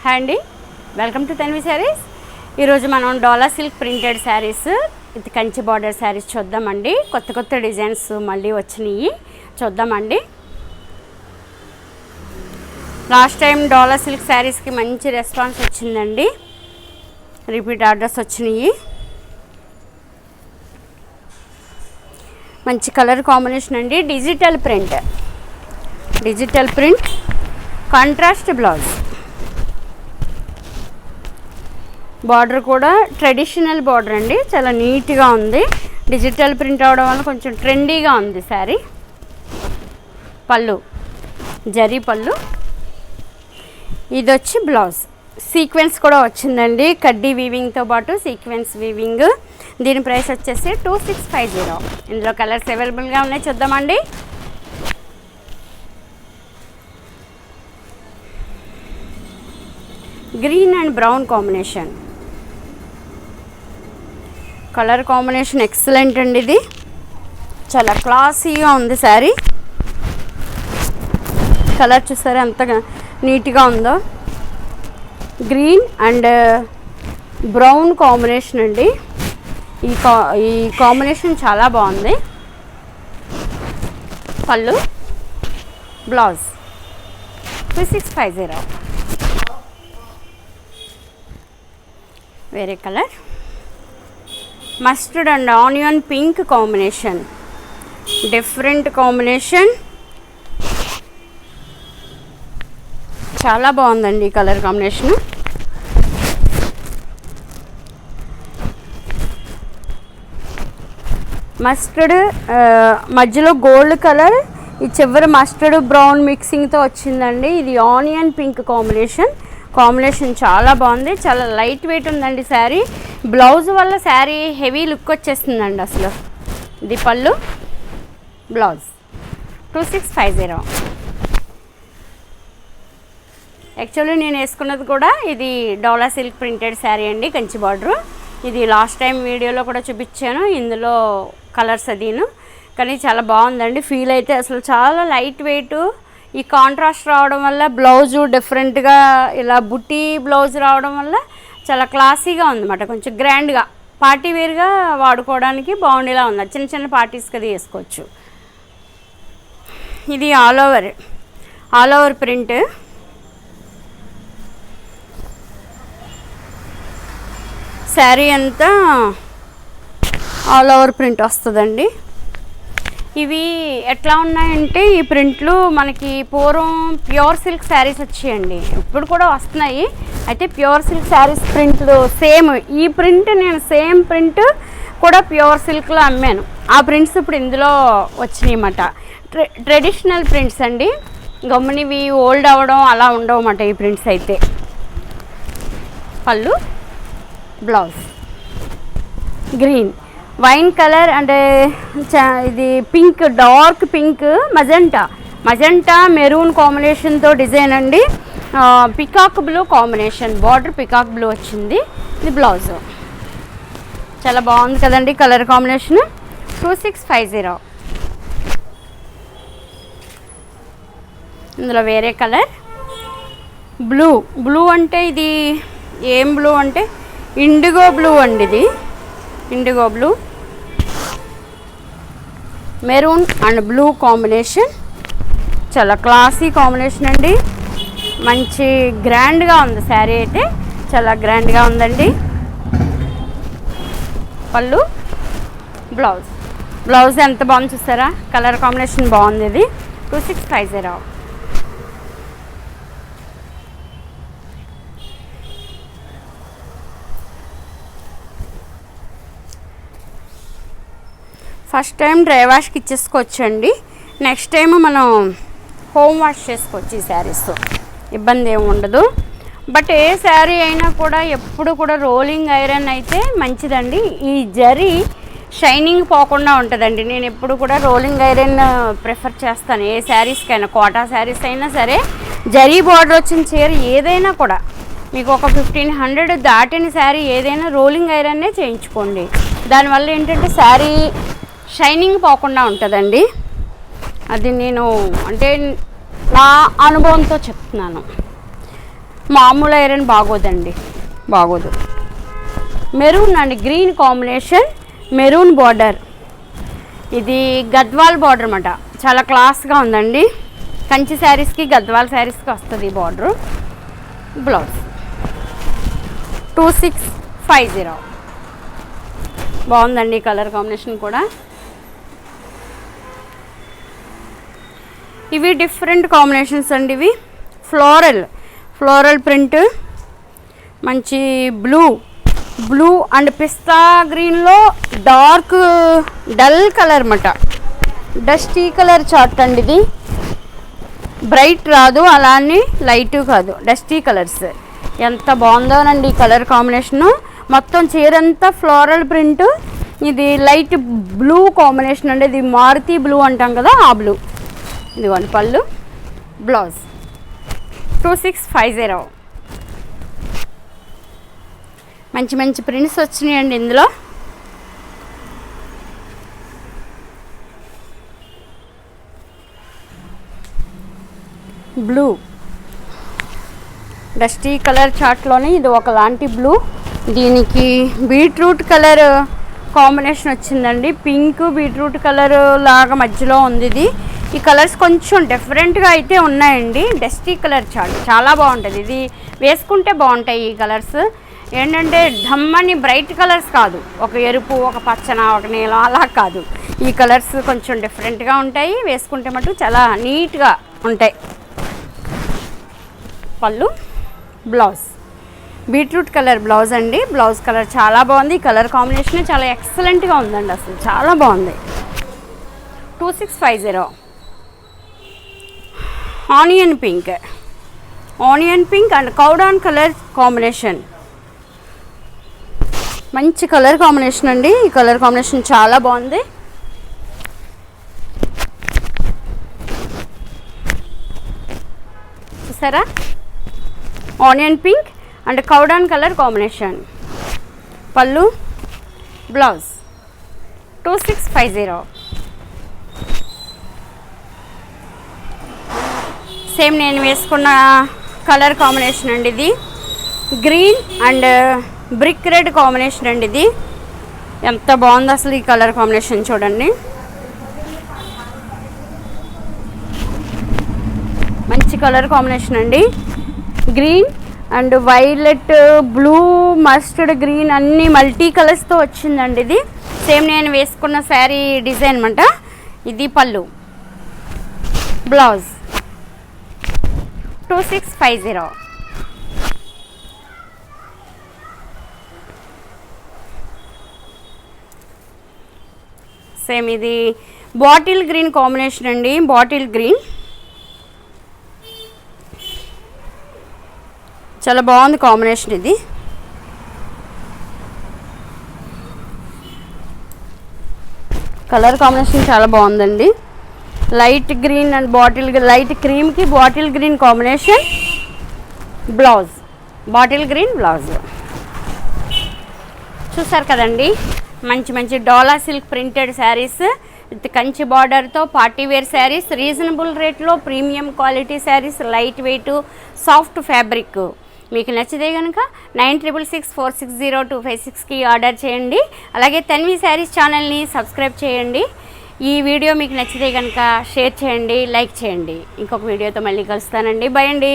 Hi అండి, welcome to Tanvi saris. ఈరోజు మనం డోలా సిల్క్ ప్రింటెడ్ శారీస్, ఇది కంచి బార్డర్ శారీస్ చూద్దామండి. కొత్త కొత్త డిజైన్స్ మళ్ళీ వచ్చినాయి, చూద్దామండి. లాస్ట్ టైం డోలా సిల్క్ శారీస్కి మంచి రెస్పాన్స్ వచ్చిందండి, రిపీట్ ఆర్డర్స్ వచ్చినాయి. మంచి కలర్ కాంబినేషన్ అండి. Digital print contrast blouse, border కూడా ట్రెడిషనల్ బార్డర్ అండి, చాలా నీట్గా ఉంది. డిజిటల్ ప్రింట్ అవడం వల్ల కొంచెం ట్రెండీగా ఉంది శారీ. పళ్ళు జరీ పళ్ళు, ఇది వచ్చి బ్లౌజ్. సీక్వెన్స్ కూడా వచ్చిందండి, కడ్డీ వీవింగ్తో పాటు సీక్వెన్స్ వీవింగ్. దీని ప్రైస్ వచ్చేసి 2650. ఇందులో కలర్స్ అవైలబుల్గా ఉన్నాయి, చూద్దామండి. Green and brown combination, colour combination excellent అండి. ఇది చాలా క్లాసీగా ఉంది శారీ. కలర్ చూసారా ఎంత నీట్గా ఉందో. గ్రీన్ అండ్ బ్రౌన్ కాంబినేషన్ అండి. ఈ కాంబినేషన్ చాలా బాగుంది. పళ్ళు బ్లౌజ్ 2650. వేరే colour mustard and onion pink combination, different combination, చాలా బాగుందండి ఈ కలర్ కాంబినేషన్. మస్టర్డ్ మధ్యలో గోల్డ్ కలర్, ఈ చివరి మస్టర్డ్ బ్రౌన్ మిక్సింగ్తో వచ్చిందండి. ఇది ఆనియన్ పింక్ కాంబినేషన్ చాలా బాగుంది, చాలా లైట్ వెయిట్ ఉందండి శారీ. బ్లౌజ్ వల్ల శారీ హెవీ లుక్ వచ్చేస్తుందండి అసలు. ఇది పళ్ళు బ్లౌజ్ 2650. యాక్చువల్లీ నేను వేసుకున్నది కూడా ఇది డోలా సిల్క్ ప్రింటెడ్ శారీ అండి, కంచి బార్డరు. ఇది లాస్ట్ టైం వీడియోలో కూడా చూపించాను, ఇందులో కలర్స్ అదీను. కానీ చాలా బాగుందండి, ఫీల్ అయితే అసలు చాలా లైట్ వెయిట్. ఈ కాంట్రాస్ట్ రావడం వల్ల బ్లౌజు డిఫరెంట్గా ఇలా బుట్టి బ్లౌజ్ రావడం వల్ల చాలా క్లాసీగా ఉందన్నమాట. కొంచెం గ్రాండ్గా పార్టీ వేర్గా వాడుకోవడానికి బాగుండేలా ఉంది. చిన్న చిన్న పార్టీస్కి అది వేసుకోవచ్చు. ఇది ఆల్ ఓవర్ ప్రింట్. శారీ అంతా ఆల్ ఓవర్ ప్రింట్ వస్తుందండి. ఇవి ఎట్లా ఉన్నాయంటే ఈ ప్రింట్లు మనకి పూర్వం ప్యూర్ సిల్క్ శారీస్ వచ్చాయండి, ఇప్పుడు కూడా వస్తున్నాయి. అయితే ప్యూర్ సిల్క్ శారీస్ ప్రింట్లు సేమ్, ఈ ప్రింట్ నేను సేమ్ ప్రింట్ కూడా ప్యూర్ సిల్క్లో అమ్మాను. ఆ ప్రింట్స్ ఇప్పుడు ఇందులో వచ్చినాయి అన్నమాట. ట్రెడిషనల్ ప్రింట్స్ అండి, గమ్మునివి ఓల్డ్ అవ్వడం అలా ఉండవు అన్నమాట ఈ ప్రింట్స్ అయితే. పళ్ళు బ్లౌజ్ గ్రీన్, వైన్ కలర్ అంటే ఇది pink, dark pink, magenta maroon కాంబినేషన్తో డిజైన్ అండి. Peacock blue combination, border peacock blue వచ్చింది. ఇది బ్లౌజ్. చాలా బాగుంది కదండి కలర్ కాంబినేషన్. 2650. ఇందులో వేరే కలర్ బ్లూ అంటే ఇది ఏం బ్లూ అంటే ఇండిగో బ్లూ అండి. ఇది IndiGo blue, maroon and blue combination, చాలా క్లాసీ కాంబినేషన్ అండి. మంచి గ్రాండ్గా ఉంది శారీ అయితే, చాలా గ్రాండ్గా ఉందండి. పళ్ళు బ్లౌజ్ ఎంత బాగుంది చూసారా, కలర్ కాంబినేషన్ బాగుంది. ఇది 2650. ఫస్ట్ టైం డ్రై వాష్కి ఇచ్చేసుకోవచ్చండి, నెక్స్ట్ టైం మనం హోమ్ వాష్ చేసుకోవచ్చు ఈ శారీస్తో, ఇబ్బంది ఏమి ఉండదు. బట్ ఏ శారీ అయినా కూడా ఎప్పుడు కూడా రోలింగ్ ఐరన్ అయితే మంచిదండి. ఈ జరీ షైనింగ్ పోకుండా ఉంటుందండి. నేను ఎప్పుడు కూడా రోలింగ్ ఐరన్ ప్రిఫర్ చేస్తాను ఏ శారీస్కైనా. కోటా శారీస్ అయినా సరే, జరీ బార్డర్ వచ్చిన చీర ఏదైనా కూడా మీకు ఒక 1500 దాటిన శారీ ఏదైనా రోలింగ్ ఐరన్నే చేయించుకోండి. దానివల్ల ఏంటంటే శారీ షైనింగ్ పోకుండా ఉంటుందండి. అది నేను అంటే నా అనుభవంతో చెప్తున్నాను. మామూలు ఐరన్ బాగోదండి, బాగోదు. Maroon and green combination, maroon border. ఇది గద్వాల్ బార్డర్ అన్నమాట, చాలా క్లాస్గా ఉందండి. కంచి శారీస్కి గద్వాల్ శారీస్కి వస్తుంది ఈ బార్డరు. బ్లౌజ్ 2650. బాగుందండి కలర్ కాంబినేషన్ కూడా. ఇవి డిఫరెంట్ కాంబినేషన్స్ అండి. ఇవి ఫ్లోరల్ ప్రింట్, మంచి బ్లూ అండ్ పిస్తా గ్రీన్లో డార్క్ డల్ కలర్ అన్నమాట. డస్టీ కలర్ చార్ట్ అండి ఇది. బ్రైట్ రాదు, అలానే లైట్ కాదు, డస్టీ కలర్స్. ఎంత బాగుందోనండి కలర్ కాంబినేషను. మొత్తం చీరంతా ఫ్లోరల్ ప్రింట్. ఇది లైట్ బ్లూ కాంబినేషన్ అండి. ఇది మారుతి బ్లూ అంటాం కదా, ఆ బ్లూ. ఇదిగోండి పళ్ళు, బ్లౌజ్ 2650. మంచి మంచి ప్రింట్స్ వచ్చినాయండి ఇందులో. బ్లూ డస్టీ కలర్ చార్ట్లోనే ఇది ఒకలాంటి బ్లూ. దీనికి బీట్రూట్ కలర్ కాంబినేషన్ వచ్చిందండి. పింక్ బీట్రూట్ కలర్ లాగా మధ్యలో ఉంది ఇది. ఈ కలర్స్ కొంచెం డిఫరెంట్గా అయితే ఉన్నాయండి. డస్టీ కలర్ చార్ట్ చాలా బాగుంటుంది. ఇది వేసుకుంటే బాగుంటాయి ఈ కలర్స్. ఏంటంటే ధమ్మని బ్రైట్ కలర్స్ కాదు, ఒక ఎరుపు, ఒక పచ్చన, ఒక నీలం అలా కాదు. ఈ కలర్స్ కొంచెం డిఫరెంట్గా ఉంటాయి, వేసుకుంటే మటు చాలా నీట్గా ఉంటాయి. పళ్ళు, బ్లౌజ్ బీట్రూట్ కలర్ బ్లౌజ్ అండి. బ్లౌజ్ కలర్ చాలా బాగుంది. కలర్ కాంబినేషన్ చాలా ఎక్సలెంట్గా ఉందండి, అసలు చాలా బాగుంది. 2650. ఆనియన్ పింక్ అండ్ కౌడాన్ కలర్ కాంబినేషన్. మంచి కలర్ కాంబినేషన్ అండి. ఈ కలర్ కాంబినేషన్ చాలా బాగుంది. చూసారా, ఆనియన్ పింక్ అండ్ కౌడాన్ కలర్ కాంబినేషన్. పళ్ళు, బ్లౌజ్ 2650. సేమ్ నేను వేసుకున్న కలర్ కాంబినేషన్ అండి ఇది. Green and brick red combination అండి ఇది. ఎంత బాగుంది అసలు ఈ కలర్ కాంబినేషన్ చూడండి. మంచి కలర్ కాంబినేషన్ అండి. Green and violet, blue, mustard green అన్ని మల్టీ కలర్స్తో వచ్చిందండి ఇది. సేమ్ నేను వేసుకున్న శారీ డిజైన్ అన్నమాట. ఇది పళ్ళు, బ్లౌజ్ 2650. సేమ్ ఇది బాటిల్ గ్రీన్ కాంబినేషన్ అండి. బాటిల్ గ్రీన్ చాలా బాగుంది కాంబినేషన్ ఇది. కలర్ కాంబినేషన్ చాలా బాగుందండి. లైట్ గ్రీన్ అండ్ లైట్ క్రీమ్కి bottle green combination. Blouse bottle green blouse. చూసారు కదండి, మంచి మంచి Dola silk printed saris with Kanchi బార్డర్తో పార్టీ వేర్ శారీస్, రీజనబుల్ రేట్లో premium quality saris, light weight soft fabric. మీకు నచ్చితే కనుక 9664602556కి ఆర్డర్ చేయండి. అలాగే తన్వి శారీస్ ఛానల్ని సబ్స్క్రైబ్ చేయండి. ఈ వీడియో మీకు నచ్చితే కనుక షేర్ చేయండి, లైక్ చేయండి. ఇంకొక వీడియోతో మళ్ళీ కలుస్తానండి. బై అండి.